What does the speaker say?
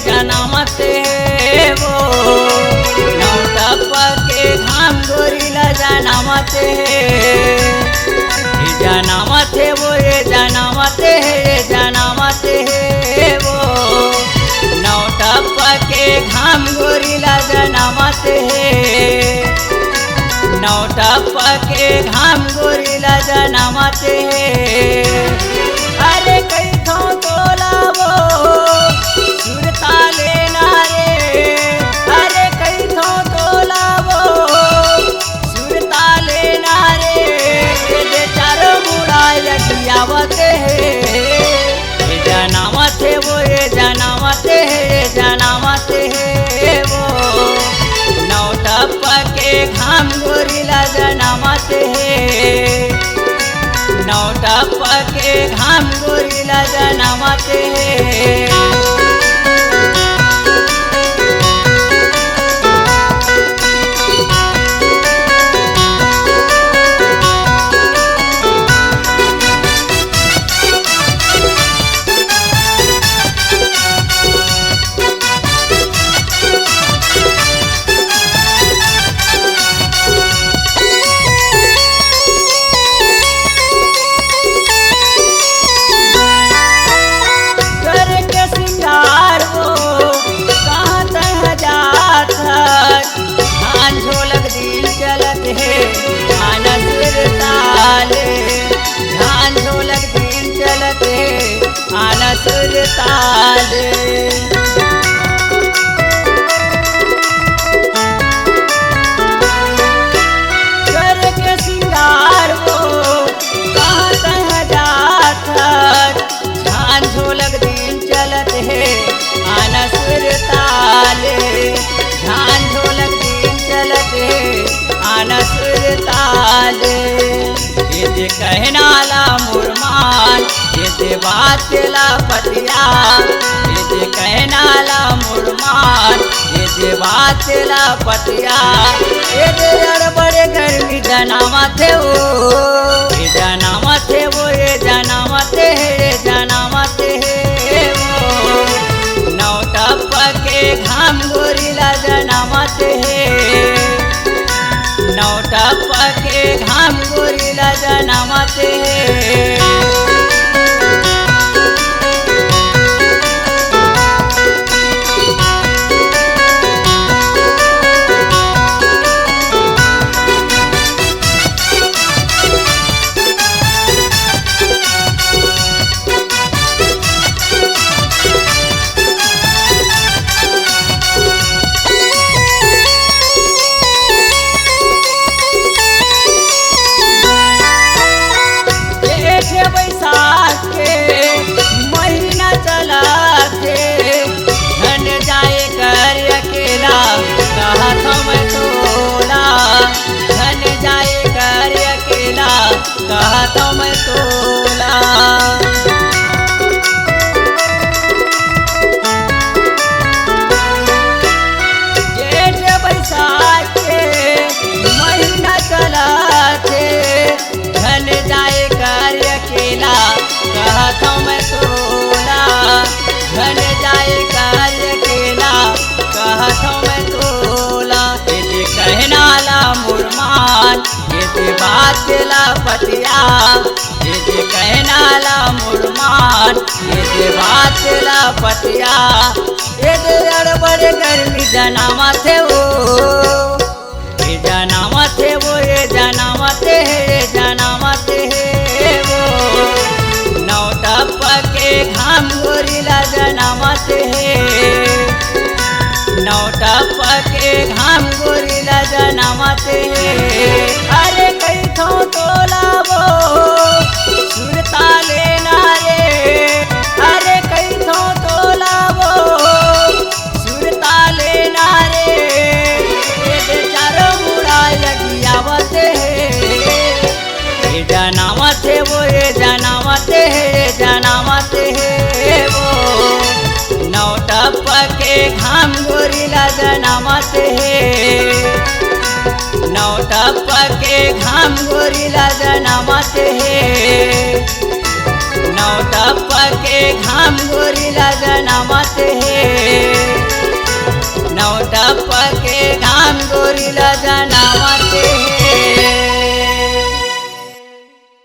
जनामते वो नौटप्पा के घाम गोरीला जनामते जनामते वो जनामते वो नौटप्पा के घाम गोरीला जनामते नौटप्पा के घाम गोरीला जनामते अरे कई थो तोलावो सुरता लेना रे अरे कई थो तोलावो सुरता लेना रे ये चारों मुड़ा लगियावते जनामते वो जनामते वो नौटप्पा के घाम गोरीला जनामते नौटप्पा के घाम गोरीला जनामते सुर ताल कर के सिंगार वो कहाँ तह जात झान झोलक दिन चलत है आना सुर ताल झान झोलक दिन चलत है आना सुर ताल ये कहना ला मुरमान ये बात ला पतिया ये कहना ला मुरमान ये बात ला पतिया ये बड़े गर्मी जनामते वो ये जनामते वो वो नौटप्पा के घाम गोरीला जनामते नौटप्पा के घाम गोरीला जनामते कहा तो मैं तोला जेठ बैसाख के महीना चला थे धन जाए कार्य अकेला कहा तो मैं तोला धन जाए कार्य अकेला कहा तो मैं तोला ये कहना ला मुरमान ये बात ला पतिया ये कहना ला मुरमान ये बात ला पतिया ये बड़े गर्मी जनामते वो जनामते वो जनामते वो नौटप्पा के घाम गोरीला जनामते नौटप्पा के घाम गोरीला जनामते अरे कई थो तोलावो सुरता लेना रे जनावते वो ये जनावते है ये जनावते है वो नौ टपके घाम गोरिला जनावते है नौ टपके घाम गोरिला जनावते है नौ टपके घाम